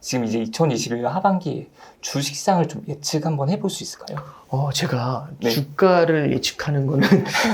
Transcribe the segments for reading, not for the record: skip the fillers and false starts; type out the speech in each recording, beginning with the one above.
지금 이제 2021년 하반기에 주식시장을 좀 예측 한번 해볼 수 있을까요? 제가 네. 주가를 예측하는 거는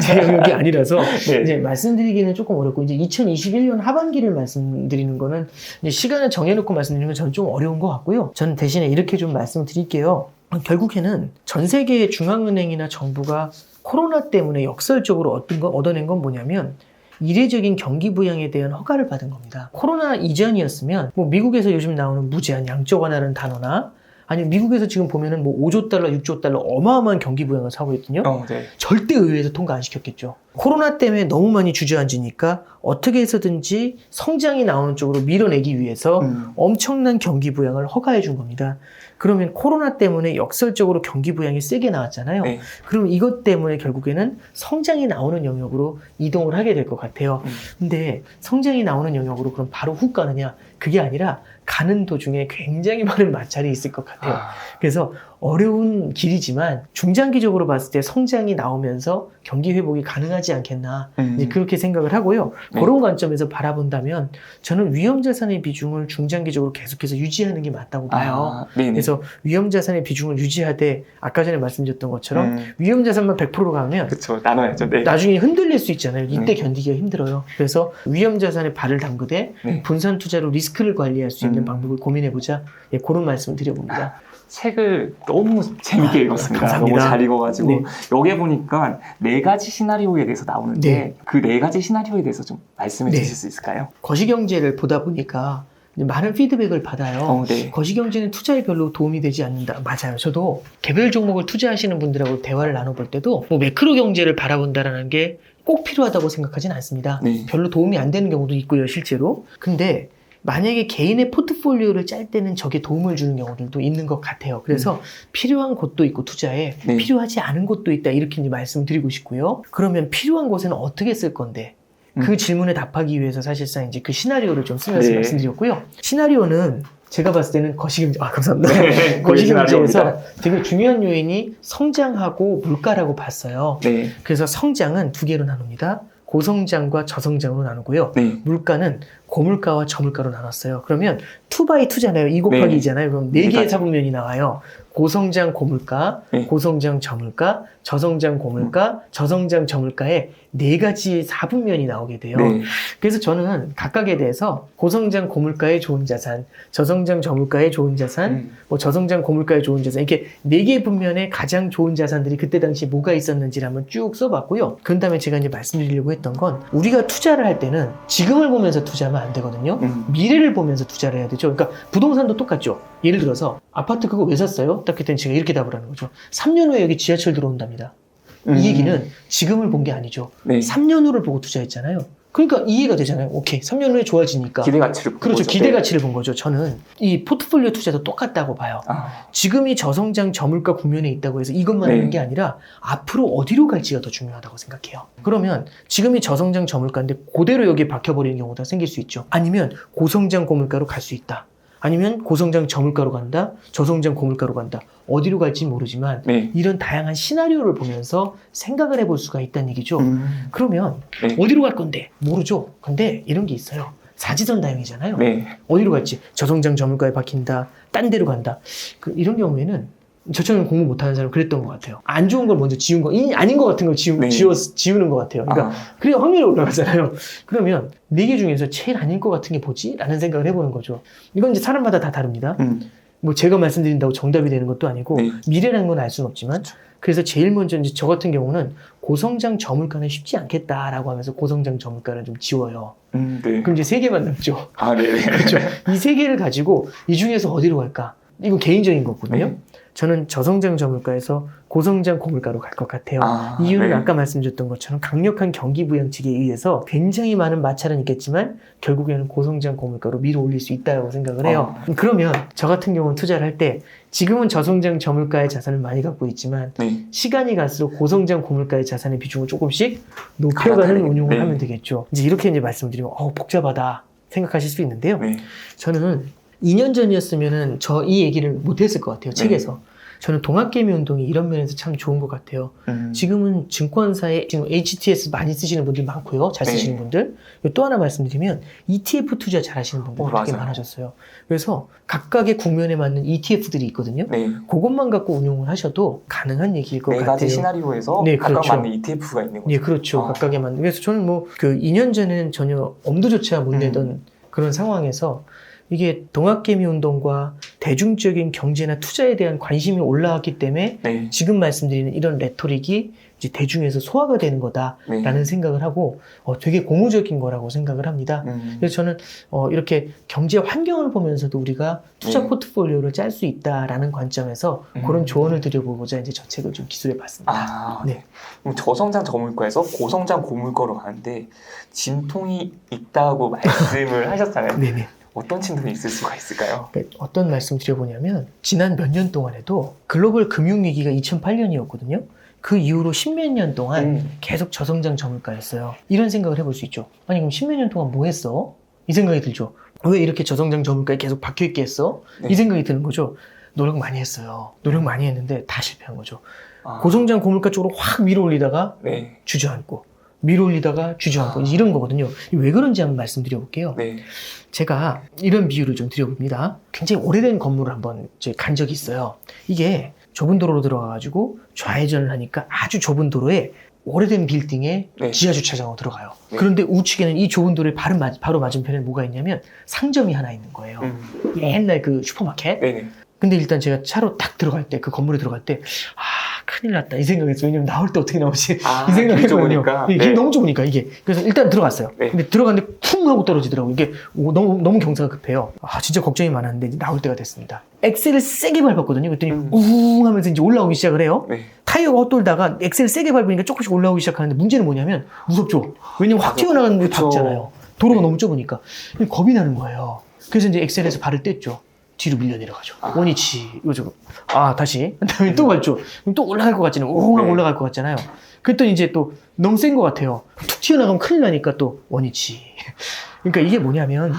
제 영역이 아니라서 네. 이제 말씀드리기는 조금 어렵고, 이제 2021년 하반기를 말씀드리는 거는 이제 시간을 정해놓고 말씀드리는 건 저는 좀 어려운 것 같고요. 저는 대신에 이렇게 좀 말씀드릴게요. 결국에는 전 세계의 중앙은행이나 정부가 코로나 때문에 역설적으로 얻어낸 건 뭐냐면, 이례적인 경기 부양에 대한 허가를 받은 겁니다. 코로나 이전이었으면 뭐 미국에서 요즘 나오는 무제한 양적 완화라는 단어나, 아니면 미국에서 지금 보면은 뭐 5조 달러, 6조 달러 어마어마한 경기 부양을 사고 있거든요. 네. 절대 의회에서 통과 안 시켰겠죠. 코로나 때문에 너무 많이 주저앉으니까 어떻게 해서든지 성장이 나오는 쪽으로 밀어내기 위해서 엄청난 경기 부양을 허가해 준 겁니다. 그러면 코로나 때문에 역설적으로 경기 부양이 세게 나왔잖아요. 네. 그럼 이것 때문에 결국에는 성장이 나오는 영역으로 이동을 하게 될 것 같아요. 근데 성장이 나오는 영역으로 그럼 바로 훅 가느냐? 그게 아니라 가는 도중에 굉장히 많은 마찰이 있을 것 같아요. 그래서 어려운 길이지만 중장기적으로 봤을 때 성장이 나오면서 경기 회복이 가능하지 않겠나, 이제 그렇게 생각을 하고요. 네. 그런 관점에서 바라본다면 저는 위험자산의 비중을 중장기적으로 계속해서 유지하는 게 맞다고 봐요. 그래서 위험자산의 비중을 유지하되, 아까 전에 말씀드렸던 것처럼 위험자산만 100%로 가면 그렇죠. 나눠야죠. 네. 나중에 흔들릴 수 있잖아요. 이때 견디기가 힘들어요. 그래서 위험자산에 발을 담그되 분산 투자로 리스크를 관리할 수 있는 방법을 고민해보자. 예, 그런 말씀을 드려봅니다. 책을 너무 재밌게 읽었습니다. 감사합니다. 너무 잘 읽어가지고 네. 여기에 보니까 4가지 시나리오에 대해서 나오는데 네. 그 4가지 시나리오에 대해서 좀 말씀해 네. 주실 수 있을까요? 거시경제를 보다 보니까 많은 피드백을 받아요. 네. 거시경제는 투자에 별로 도움이 되지 않는다. 맞아요. 저도 개별 종목을 투자하시는 분들하고 대화를 나눠볼 때도 뭐 매크로 경제를 바라본다라는 게 꼭 필요하다고 생각하진 않습니다. 네. 별로 도움이 안 되는 경우도 있고요, 실제로. 근데 만약에 개인의 포트폴리오를 짤 때는 저게 도움을 주는 경우들도 있는 것 같아요. 그래서 필요한 곳도 있고 투자에 필요하지 않은 곳도 있다, 이렇게 이제 말씀드리고 싶고요. 그러면 필요한 곳에는 어떻게 쓸 건데? 그 질문에 답하기 위해서 사실상 이제 그 시나리오를 좀 쓰면서 말씀드렸고요. 시나리오는 제가 봤을 때는 거시경제, 감사합니다. 네, 거시경제에서 되게 중요한 요인이 성장하고 물가라고 봤어요. 네. 그래서 성장은 두 개로 나눕니다. 고성장과 저성장으로 나누고요. 네. 물가는 고물가와 저물가로 나눴어요. 그러면 2x2잖아요. 2 곱하기 2잖아요. 그럼 4개의 사분면이 나와요. 고성장 고물가, 고성장 저물가, 저성장 고물가, 저성장 저물가의 4가지 사분면이 나오게 돼요. 그래서 저는 각각에 대해서 고성장 고물가의 좋은 자산, 저성장 저물가의 좋은 자산, 뭐 저성장 고물가의 좋은 자산, 이렇게 4개의 분면에 가장 좋은 자산들이 그때 당시 뭐가 있었는지를 한번 쭉 써봤고요. 그런 다음에 제가 이제 말씀드리려고 했던 건, 우리가 투자를 할 때는 지금을 보면서 투자하면 안 되거든요. 미래를 보면서 투자를 해야 되죠. 그러니까 부동산도 똑같죠. 예를 들어서 아파트 그거 왜 샀어요? 딱 그랬더니 제가 이렇게 답을 하는 거죠. 3년 후에 여기 지하철 들어온답니다. 이 얘기는 지금을 본 게 아니죠. 3년 후를 보고 투자했잖아요. 그러니까 이해가 되잖아요. 오케이, 3년 후에 좋아지니까. 기대가치를 본 그렇죠. 거죠. 기대가치를 본 거죠. 저는 이 포트폴리오 투자도 똑같다고 봐요. 지금이 저성장 저물가 국면에 있다고 해서 이것만 하는 게 아니라 앞으로 어디로 갈지가 더 중요하다고 생각해요. 그러면 지금이 저성장 저물가인데 그대로 여기에 박혀버리는 경우가 생길 수 있죠. 아니면 고성장 고물가로 갈 수 있다. 아니면 고성장 저물가로 간다, 저성장 고물가로 간다. 어디로 갈지 모르지만 이런 다양한 시나리오를 보면서 생각을 해볼 수가 있다는 얘기죠. 그러면 어디로 갈 건데? 모르죠. 근데 이런 게 있어요. 사지선다형이잖아요. 어디로 갈지, 저성장 저물가에 박힌다, 딴 데로 간다. 이런 경우에는 저처럼 공부 못하는 사람 그랬던 것 같아요. 안 좋은 걸 먼저 지운 거, 아닌 것 같은 걸 지우는 것 같아요. 그러니까 그래야 확률이 올라가잖아요. 그러면 4개 중에서 제일 아닌 것 같은 게 뭐지? 라는 생각을 해보는 거죠. 이건 이제 사람마다 다 다릅니다. 뭐 제가 말씀드린다고 정답이 되는 것도 아니고 미래라는 건 알 수는 없지만, 그래서 제일 먼저 이제 저 같은 경우는 고성장 저물가는 쉽지 않겠다라고 하면서 고성장 저물가를 좀 지워요. 그럼 이제 3개만 남죠. 그렇죠. 이 3개를 가지고 이 중에서 어디로 갈까? 이건 개인적인 거거든요. 저는 저성장 저물가에서 고성장 고물가로 갈 것 같아요. 이유는 아까 말씀드렸던 것처럼 강력한 경기 부양책에 의해서 굉장히 많은 마찰은 있겠지만 결국에는 고성장 고물가로 밀어 올릴 수 있다고 생각을 해요. 그러면 저 같은 경우는 투자를 할 때 지금은 저성장 저물가의 자산을 많이 갖고 있지만 시간이 갈수록 고성장 고물가의 자산의 비중을 조금씩 높여가는 운용을 하면 되겠죠. 이제 이렇게 이제 말씀드리면 복잡하다 생각하실 수 있는데요. 저는 2년 전이었으면은 이 얘기를 못 했을 것 같아요. 책에서. 저는 동학개미 운동이 이런 면에서 참 좋은 것 같아요. 지금은 증권사에 지금 HTS 많이 쓰시는 분들 많고요. 잘 쓰시는 네. 분들. 또 하나 말씀드리면 ETF 투자 잘 하시는 분들 되게 맞아요. 많아졌어요. 그래서 각각의 국면에 맞는 ETF들이 있거든요. 네. 그것만 갖고 운용을 하셔도 가능한 얘기일 것 네 같아요. 가지 시나리오에서 네, 각각 그렇죠. 맞는 ETF가 있는 거죠. 예, 그렇죠. 각각에 맞는. 그래서 저는 뭐 그 2년 전에는 전혀 엄두조차 못 내던 그런 상황에서 이게 동학개미 운동과 대중적인 경제나 투자에 대한 관심이 올라왔기 때문에 네. 지금 말씀드리는 이런 레토릭이 이제 대중에서 소화가 되는 거다라는 네. 생각을 하고 되게 고무적인 거라고 생각을 합니다. 그래서 저는 이렇게 경제 환경을 보면서도 우리가 투자 포트폴리오를 짤 수 있다라는 관점에서 그런 조언을 드려보고자 이제 저 책을 좀 기술해 봤습니다. 아, 네. 그럼 저성장 저물가에서 고성장 고물가로 가는데 진통이 있다고 말씀을 하셨잖아요. 네네. 어떤 진통이 있을 수가 있을까요? 그러니까 어떤 말씀 드려보냐면 지난 몇 년 동안에도 글로벌 금융위기가 2008년이었거든요. 그 이후로 십몇 년 동안 계속 저성장 저물가였어요. 이런 생각을 해볼 수 있죠. 아니 그럼 십몇 년 동안 뭐 했어? 이 생각이 들죠. 왜 이렇게 저성장 저물가에 계속 박혀있게 했어? 네. 이 생각이 드는 거죠. 노력 많이 했어요. 노력 많이 했는데 다 실패한 거죠. 아, 고성장 고물가 쪽으로 확 밀어 올리다가 네. 주저앉고 밀어 올리다가 주저앉고 이런 거거든요. 왜 그런지 한번 말씀드려볼게요. 네. 제가 이런 비유를 좀 드려봅니다. 굉장히 오래된 건물을 한번 이제 간 적이 있어요. 이게 좁은 도로로 들어가가지고 좌회전을 하니까 아주 좁은 도로에 오래된 빌딩에 네. 지하주차장으로 들어가요. 네. 그런데 우측에는 이 좁은 도로의 바로 맞은편에 뭐가 있냐면 상점이 하나 있는 거예요. 옛날 그 슈퍼마켓. 네네. 근데 일단 제가 차로 딱 들어갈 때, 그 건물에 들어갈 때, 큰일 났다. 이 생각했어요. 왜냐면 나올 때 어떻게 나오지? 아, 이 생각했거든요. 좁으니까. 이게 네. 너무 좁으니까, 이게. 그래서 일단 들어갔어요. 네. 근데 들어갔는데 쿵 하고 떨어지더라고요. 이게 너무 경사가 급해요. 진짜 걱정이 많았는데 이제 나올 때가 됐습니다. 엑셀을 세게 밟았거든요. 그랬더니 우웅 하면서 이제 올라오기 시작을 해요. 네. 타이어가 헛돌다가 엑셀을 세게 밟으니까 조금씩 올라오기 시작하는데 문제는 뭐냐면 무섭죠. 왜냐면 확 튀어나가는 게 그쵸. 닿잖아요. 도로가 네. 너무 좁으니까. 겁이 나는 거예요. 그래서 이제 엑셀에서 발을 뗐죠. 뒤로 밀려 내려가죠. 원위치. 이거 다시. 그 다음에 또 밟죠. 그럼 또 올라갈 것 같잖아요. 우웅 하고 네. 올라갈 것 같잖아요. 그랬더니 이제 또 너무 센 것 같아요. 툭 튀어나가면 큰일 나니까 또 원위치. 그러니까 이게 뭐냐면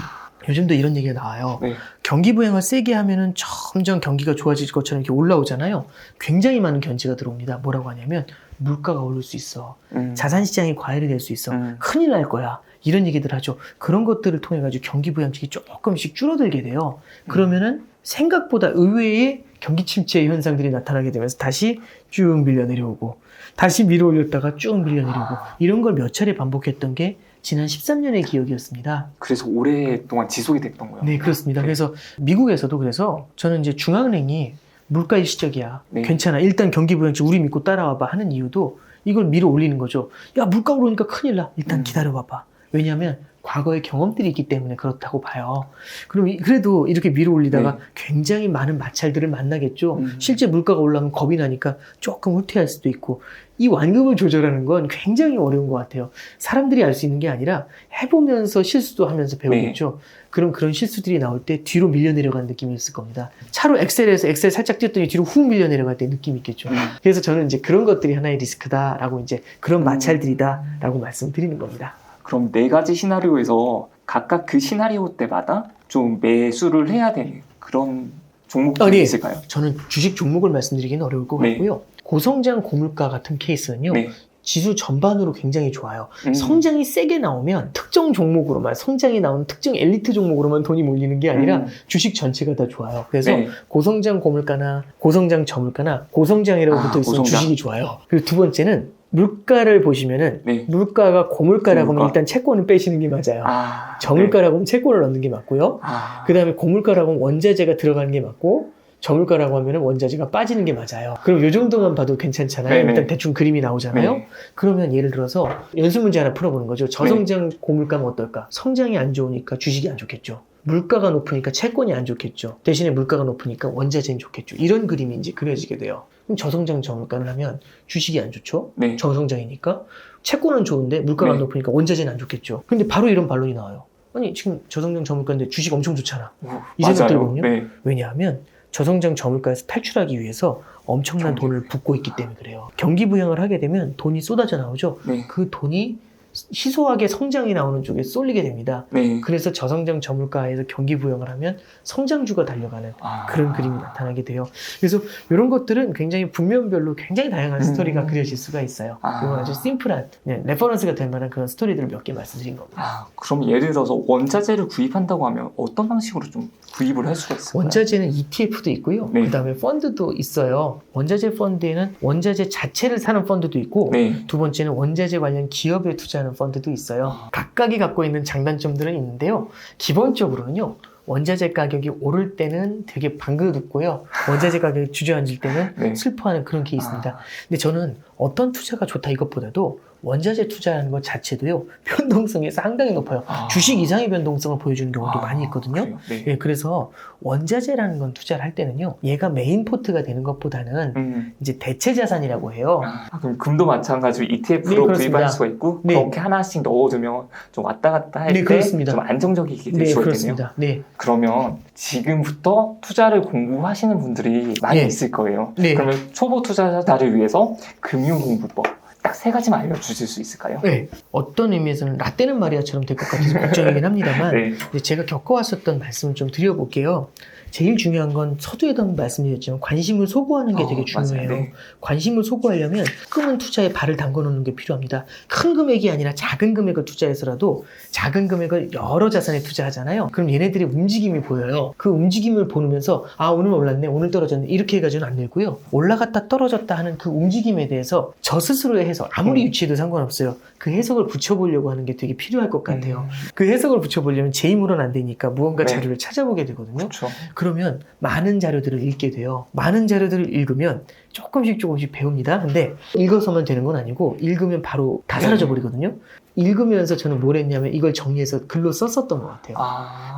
요즘도 이런 얘기가 나와요. 네. 경기 부양을 세게 하면은 점점 경기가 좋아질 것처럼 이렇게 올라오잖아요. 굉장히 많은 견제가 들어옵니다. 뭐라고 하냐면 물가가 오를 수 있어. 자산시장이 과열이 될 수 있어. 큰일 날 거야. 이런 얘기들 하죠. 그런 것들을 통해 가지고 경기 부양책이 조금씩 줄어들게 돼요. 그러면은 생각보다 의외의 경기 침체 현상들이 나타나게 되면서 다시 쭉 밀려 내려오고 다시 밀어 올렸다가 쭉 밀려 내려오고 이런 걸 몇 차례 반복했던 게 지난 13년의 기억이었습니다. 그래서 오랫동안 지속이 됐던 거예요. 네, 그렇습니다. 네. 그래서 미국에서도 그래서 저는 이제 중앙은행이 물가 일시적이야. 네. 괜찮아. 일단 경기 부양책 우리 믿고 따라와봐 하는 이유도 이걸 밀어 올리는 거죠. 야, 물가 오르니까 큰일 나. 일단 기다려봐봐. 왜냐하면 과거의 경험들이 있기 때문에 그렇다고 봐요. 그럼 그래도 이렇게 밀어 올리다가 네. 굉장히 많은 마찰들을 만나겠죠. 음. 실제 물가가 올라가면 겁이 나니까 조금 후퇴할 수도 있고 이 완급을 조절하는 건 굉장히 어려운 것 같아요. 사람들이 알 수 있는 게 아니라 해보면서 실수도 하면서 배우겠죠. 그럼 그런 실수들이 나올 때 뒤로 밀려 내려가는 느낌이 있을 겁니다. 차로 엑셀에서 엑셀 살짝 뛰었더니 뒤로 훅 밀려 내려갈 때 느낌이 있겠죠. 그래서 저는 이제 그런 것들이 하나의 리스크다라고 이제 그런 마찰들이다라고 말씀드리는 겁니다. 그럼 네 가지 시나리오에서 각각 그 시나리오 때마다 좀 매수를 해야 되는 그런 종목들이 네. 있을까요? 저는 주식 종목을 말씀드리기는 어려울 것 네. 같고요. 고성장 고물가 같은 케이스는요. 네. 지수 전반으로 굉장히 좋아요. 성장이 세게 나오면 특정 종목으로만 성장이 나오는 특정 엘리트 종목으로만 돈이 몰리는 게 아니라 주식 전체가 다 좋아요. 그래서 네. 고성장 고물가나 고성장 저물가나 고성장이라고 붙어 있으면 고성장. 주식이 좋아요. 그리고 두 번째는 물가를 보시면은 네. 물가가 고물가라고 하면 고물가. 일단 채권을 빼시는 게 맞아요. 아, 저물가라고 하면 채권을 넣는 게 맞고요. 아, 그 다음에 고물가라고 하면 원자재가 들어가는 게 맞고 저물가라고 하면 원자재가 빠지는 게 맞아요. 그럼 이 정도만 봐도 괜찮잖아요. 네네. 일단 대충 그림이 나오잖아요. 네. 그러면 예를 들어서 연습 문제 하나 풀어보는 거죠. 저성장 고물가면 어떨까? 성장이 안 좋으니까 주식이 안 좋겠죠. 물가가 높으니까 채권이 안 좋겠죠. 대신에 물가가 높으니까 원자재는 좋겠죠. 이런 그림이 이제 그려지게 돼요. 그럼 저성장 저물가를 하면 주식이 안 좋죠. 네. 저성장이니까 채권은 좋은데 물가가 네. 높으니까 원자재는 안 좋겠죠. 근데 바로 이런 반론이 나와요. 아니 지금 저성장 저물가인데 주식 엄청 좋잖아. 이 생각 들거든요. 네. 왜냐하면 저성장 저물가에서 탈출하기 위해서 엄청난 경기 돈을 붓고 있기 때문에 그래요. 경기 부양을 하게 되면 돈이 쏟아져 나오죠. 네. 그 돈이 희소하게 성장이 나오는 쪽에 쏠리게 됩니다. 네. 그래서 저성장 저물가에서 경기 부양을 하면 성장주가 달려가는 그런 그림이 나타나게 돼요. 그래서 이런 것들은 굉장히 분면별로 굉장히 다양한 스토리가 그려질 수가 있어요. 이건 아주 심플한 레퍼런스가 될 만한 그런 스토리들을 몇 개 말씀드린 겁니다. 그럼 예를 들어서 원자재를 구입한다고 하면 어떤 방식으로 좀 구입을 할 수가 있을까요? 원자재는 ETF도 있고요. 네. 그다음에 펀드도 있어요. 원자재 펀드에는 원자재 자체를 사는 펀드도 있고 네. 두 번째는 원자재 관련 기업에 투자하는 펀드도 있어요. 각각이 갖고 있는 장단점들은 있는데요. 기본적으로는요. 원자재 가격이 오를 때는 되게 반겨듣고요. 원자재 가격이 주저앉을 때는 네. 슬퍼하는 그런 케이스입니다. 근데 저는 어떤 투자가 좋다 이것보다도 원자재 투자하는 것 자체도요. 변동성이 상당히 높아요. 주식 이상의 변동성을 보여주는 경우도 많이 있거든요. 네. 예, 그래서 원자재라는 건 투자를 할 때는요. 얘가 메인 포트가 되는 것보다는 이제 대체 자산이라고 해요. 그럼 금도 마찬가지로 ETF로 네, 그렇습니다. 구입할 수가 있고 네. 그렇게 하나씩 넣어두면 좀 왔다 갔다 할 네, 때 그렇습니다. 좀 안정적이게 될 네, 수가 있겠네요. 그렇습니다. 네. 그러면 지금부터 투자를 공부하시는 분들이 많이 네. 있을 거예요. 네. 그러면 초보 투자자를 위해서 금융공부법 딱 3가지만 알려주실 수 있을까요? 네. 어떤 의미에서는 라떼는 마리아처럼 될 것 같아서 걱정이긴 합니다만 네. 이제 제가 겪어왔었던 말씀을 좀 드려볼게요. 제일 중요한 건 서두에도 한번 말씀드렸지만 관심을 소구하는 게 되게 중요해요. 맞아요. 네. 관심을 소구하려면 조금은 투자에 발을 담궈 놓는 게 필요합니다. 큰 금액이 아니라 작은 금액을 투자해서라도 작은 금액을 여러 자산에 투자하잖아요. 그럼 얘네들의 움직임이 보여요. 그 움직임을 보면서 아 오늘 올랐네 오늘 떨어졌네 이렇게 해가지고는 안 되고요. 올라갔다 떨어졌다 하는 그 움직임에 대해서 저 스스로의 해석 아무리 유치해도 상관없어요. 그 해석을 붙여보려고 하는 게 되게 필요할 것 같아요. 그 해석을 붙여보려면 제 힘으로는 안 되니까 무언가 네. 자료를 찾아보게 되거든요. 그렇죠. 그러면 많은 자료들을 읽게 돼요. 많은 자료들을 읽으면 조금씩 배웁니다. 근데 읽어서만 되는 건 아니고 읽으면 바로 다 사라져 버리거든요. 읽으면서 저는 뭘 했냐면 이걸 정리해서 글로 썼었던 것 같아요.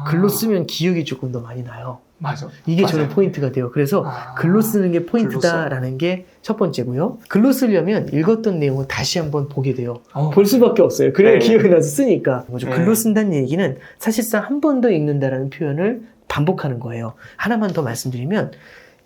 글로 쓰면 기억이 조금 더 많이 나요. 맞아. 이게 맞아요. 저는 포인트가 돼요. 그래서 글로 쓰는 게 포인트다라는 게 첫 번째고요. 글로 쓰려면 읽었던 내용을 다시 한번 보게 돼요. 볼 수밖에 없어요. 그래야 네. 기억이 나서 쓰니까. 네. 글로 쓴다는 얘기는 사실상 한 번 더 읽는다라는 표현을 반복하는 거예요. 하나만 더 말씀드리면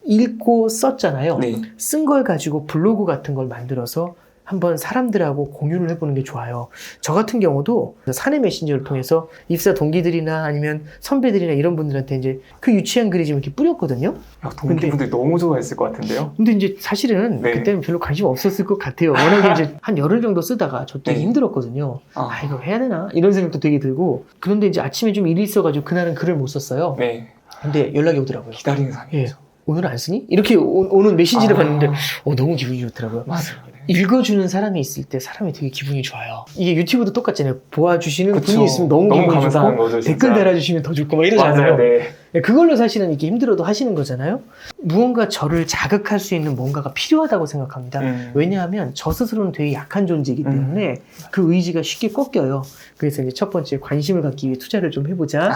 읽고 썼잖아요. 네. 쓴 걸 가지고 블로그 같은 걸 만들어서 한번 사람들하고 공유를 해보는 게 좋아요. 저 같은 경우도 사내 메신저를 통해서 입사 동기들이나 아니면 선배들이나 이런 분들한테 이제 그 유치한 그림 이렇게 뿌렸거든요. 야, 동기분들이 너무 좋아했을 것 같은데요. 근데 이제 사실은 네. 그때는 별로 관심 없었을 것 같아요. 워낙에 이제 한 열흘 정도 쓰다가 저 되게 네. 힘들었거든요. 아, 이거 해야 되나? 이런 생각도 되게 들고. 그런데 이제 아침에 좀 일이 있어가지고 그날은 글을 못 썼어요. 네. 근데 연락이 오더라고요. 기다리는 사람이죠. 예. 오늘 안 쓰니? 이렇게 오는 메신저를 봤는데 너무 기분이 좋더라고요. 맞아요. 읽어주는 사람이 있을 때 사람이 되게 기분이 좋아요. 이게 유튜브도 똑같잖아요. 보아주시는 그쵸. 분이 있으면 너무 기분이 감사한 좋고 거죠, 진짜. 댓글 달아주시면 더 좋고 막 이러잖아요. 맞아요. 네. 네, 그걸로 사실은 이렇게 힘들어도 하시는 거잖아요. 무언가 저를 자극할 수 있는 뭔가가 필요하다고 생각합니다. 왜냐하면 저 스스로는 되게 약한 존재이기 때문에 그 의지가 쉽게 꺾여요. 그래서 이제 첫 번째 관심을 갖기 위해 투자를 좀 해보자.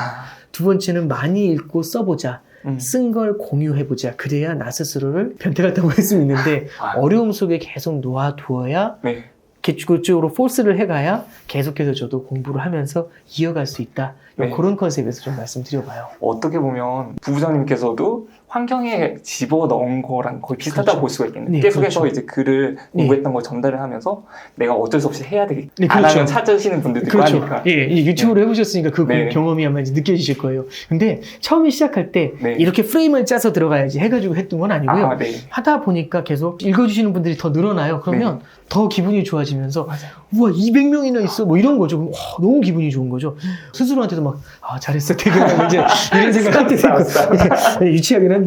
두 번째는 많이 읽고 써보자. 쓴 걸 공유해보자. 그래야 나 스스로를 변태같다고 할 수 있는데 어려움 속에 계속 놓아두어야 네. 그쪽으로 포스를 해가야 계속해서 저도 공부를 하면서 이어갈 수 있다. 네. 그런 컨셉에서 좀 말씀드려봐요. 어떻게 보면 부부장님께서도 환경에 집어넣은 거랑 거의 비슷하다고 그렇죠. 볼 수가 있겠네요. 네, 계속해서 그렇죠. 이제 글을 공부했던 걸 전달을 하면서 내가 어쩔 수 없이 해야 되겠다. 네, 안 그렇죠. 하면 찾으시는 분들도 있고 그렇죠. 하니까. 예, 이 유튜브로 해보셨으니까 그 네. 경험이 아마 이제 느껴지실 거예요. 근데 처음에 시작할 때 네. 이렇게 프레임을 짜서 들어가야지 해가지고 했던 건 아니고요. 네. 하다 보니까 계속 읽어주시는 분들이 더 늘어나요. 그러면 더 기분이 좋아지면서 우와 200명이나 있어 뭐 이런 거죠. 그럼 와, 너무 기분이 좋은 거죠. 스스로한테도 막 아, 잘했어 퇴근하고 이제 이런 생각할 때 되고 유치하긴 한데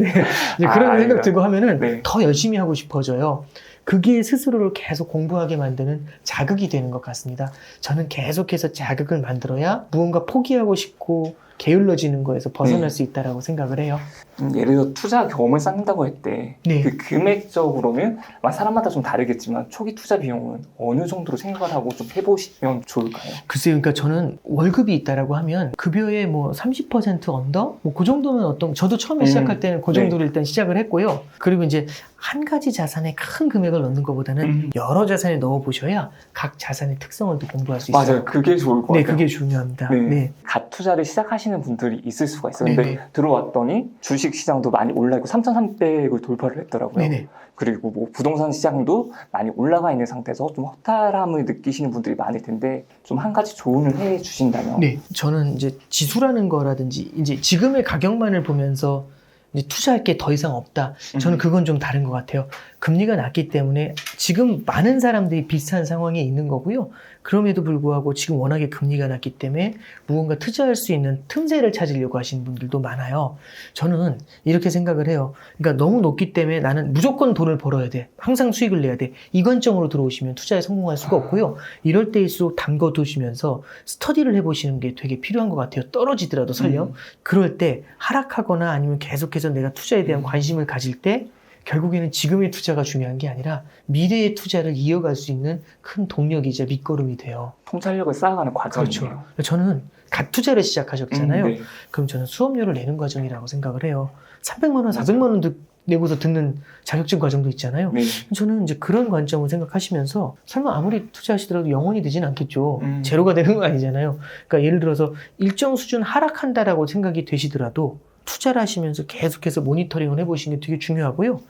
이제 그런 생각 들고 하면은 더 열심히 하고 싶어져요. 그게 스스로를 계속 공부하게 만드는 자극이 되는 것 같습니다. 저는 계속해서 자극을 만들어야 무언가 포기하고 싶고 게을러지는 거에서 벗어날 수 있다라고 생각을 해요. 예를 들어 투자 경험을 쌓는다고 할 때 네. 그 금액적으로는 사람마다 좀 다르겠지만 초기 투자 비용은 어느 정도로 생각을 하고 좀 해보시면 좋을까요? 글쎄요, 그러니까 저는 월급이 있다라고 하면 급여의 뭐 30% 언더? 뭐 그 정도면 저도 처음에 시작할 때는 그 정도로 일단 시작을 했고요. 그리고 이제 한 가지 자산에 큰 금액을 넣는 것보다는 여러 자산에 넣어보셔야 각 자산의 특성을 또 공부할 수 있어요. 맞아요. 그게 좋을 것 네, 같아요. 그게 중요합니다. 네. 네. 갓 투자를 시작하시는 분들이 있을 수가 있어요. 네, 근데 네. 들어왔더니 주식 주식 시장도 많이 올라있고 3,300을 돌파를 했더라고요. 네네. 그리고 뭐 부동산 시장도 많이 올라가 있는 상태에서 좀 허탈함을 느끼시는 분들이 많을 텐데 좀 한 가지 조언을 해 주신다면. 네, 저는 이제 지수라는 거라든지 이제 지금의 가격만을 보면서 이제 투자할 게 더 이상 없다. 저는 그건 좀 다른 것 같아요. 금리가 낮기 때문에 지금 많은 사람들이 비슷한 상황에 있는 거고요. 그럼에도 불구하고 지금 워낙에 금리가 낮기 때문에 무언가 투자할 수 있는 틈새를 찾으려고 하시는 분들도 많아요. 저는 이렇게 생각을 해요. 그러니까 너무 높기 때문에 나는 무조건 돈을 벌어야 돼. 항상 수익을 내야 돼. 이 관점으로 들어오시면 투자에 성공할 수가 없고요. 이럴 때일수록 담궈 두시면서 스터디를 해보시는 게 되게 필요한 것 같아요. 떨어지더라도 설령. 그럴 때 하락하거나 아니면 계속해서 내가 투자에 대한 관심을 가질 때 결국에는 지금의 투자가 중요한 게 아니라 미래의 투자를 이어갈 수 있는 큰 동력이자 밑거름이 돼요. 통찰력을 쌓아가는 과정이에요. 그렇죠. 저는 갓 투자를 시작하셨잖아요. 네. 그럼 저는 수업료를 내는 과정이라고 생각을 해요. 300만 원, 400만 원 내고서 듣는 자격증 과정도 있잖아요. 네. 저는 이제 그런 관점을 생각하시면서 설마 아무리 투자하시더라도 영원히 되진 않겠죠. 음. 제로가 되는 거 아니잖아요. 그러니까 예를 들어서 일정 수준 하락한다라고 생각이 되시더라도 투자를 하시면서 계속해서 모니터링을 해보시는 게 되게 중요하고요.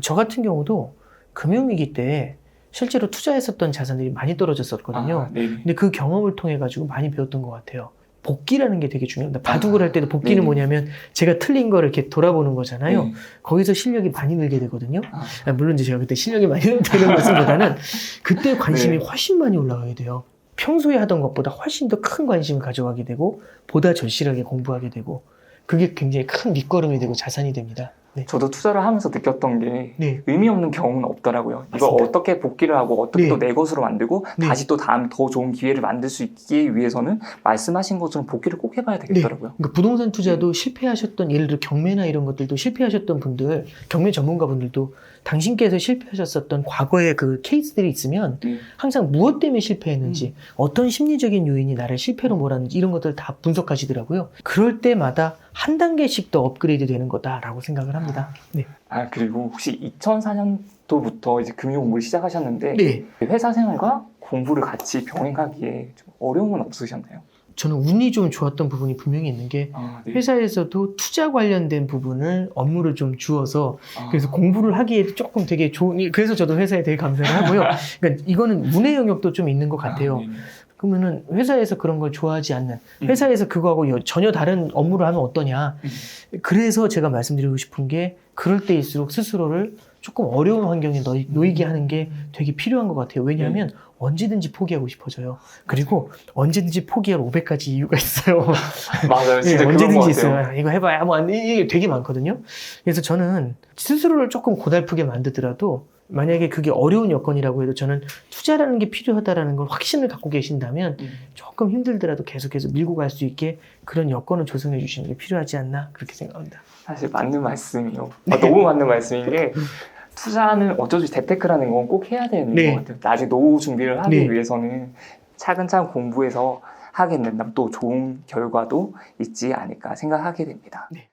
저 같은 경우도 금융위기 때 실제로 투자했었던 자산들이 많이 떨어졌었거든요. 아, 네. 근데 그 경험을 통해 가지고 많이 배웠던 것 같아요. 복기라는 게 되게 중요합니다. 바둑을 할 때도 복기는 네네. 뭐냐면 제가 틀린 거를 이렇게 돌아보는 거잖아요. 네. 거기서 실력이 많이 늘게 되거든요. 아. 물론 이제 제가 그때 실력이 많이 늘는 것보다는 그때 관심이 네. 훨씬 많이 올라가게 돼요. 평소에 하던 것보다 훨씬 더 큰 관심을 가져가게 되고 보다 절실하게 공부하게 되고 그게 굉장히 큰 밑거름이 되고 자산이 됩니다. 네. 저도 투자를 하면서 느꼈던 게 네. 의미 없는 경우는 없더라고요. 이거 맞습니다. 어떻게 복귀를 하고 어떻게 네. 또 내 것으로 만들고 네. 다시 또 다음 더 좋은 기회를 만들 수 있기 위해서는 말씀하신 것처럼 복귀를 꼭 해봐야 되겠더라고요. 그러니까 부동산 투자도 실패하셨던 예를 들어 경매나 이런 것들도 실패하셨던 분들 경매 전문가분들도 당신께서 실패하셨었던 과거의 그 케이스들이 있으면 네. 항상 무엇 때문에 실패했는지 어떤 심리적인 요인이 나를 실패로 몰았는지 이런 것들을 다 분석하시더라고요. 그럴 때마다 한 단계씩 더 업그레이드 되는 거다라고 생각을 합니다. 네. 아, 그리고 혹시 2004년도부터 이제 금융 공부를 시작하셨는데 네. 회사 생활과 공부를 같이 병행하기에 좀 어려움은 없으셨나요? 저는 운이 좀 좋았던 부분이 분명히 있는 게 아, 네. 회사에서도 투자 관련된 부분을 업무를 좀 주어서 아, 그래서 공부를 하기에 조금 되게 좋은 그래서 저도 회사에 되게 감사를 하고요. 그러니까 이거는 운의 영역도 좀 있는 것 같아요. 네네. 그러면은 회사에서 그런 걸 좋아하지 않는 회사에서 그거하고 전혀 다른 업무를 하면 어떠냐. 그래서 제가 말씀드리고 싶은 게 그럴 때일수록 스스로를 조금 어려운 환경에 놓이게 하는 게 되게 필요한 것 같아요. 왜냐하면 언제든지 포기하고 싶어져요. 그리고 언제든지 포기할 500가지 이유가 있어요. 맞아요. 진짜 그런 언제든지 것 같아요. 있어요. 이거 해봐야 뭐 이게 되게 많거든요. 그래서 저는 스스로를 조금 고달프게 만들더라도 만약에 그게 어려운 여건이라고 해도 저는 투자라는 게 필요하다라는 걸 확신을 갖고 계신다면 조금 힘들더라도 계속해서 밀고 갈 수 있게 그런 여건을 조성해 주시는 게 필요하지 않나 그렇게 생각합니다. 사실 맞는 말씀이에요. 너무 맞는 말씀인 게 투자는 어쩔 수 없이 재테크라는 건 꼭 해야 되는 네. 것 같아요. 나중에 노후 준비를 하기 네. 위해서는 차근차근 공부해서 하게 된다면 또 좋은 결과도 있지 않을까 생각하게 됩니다. 네.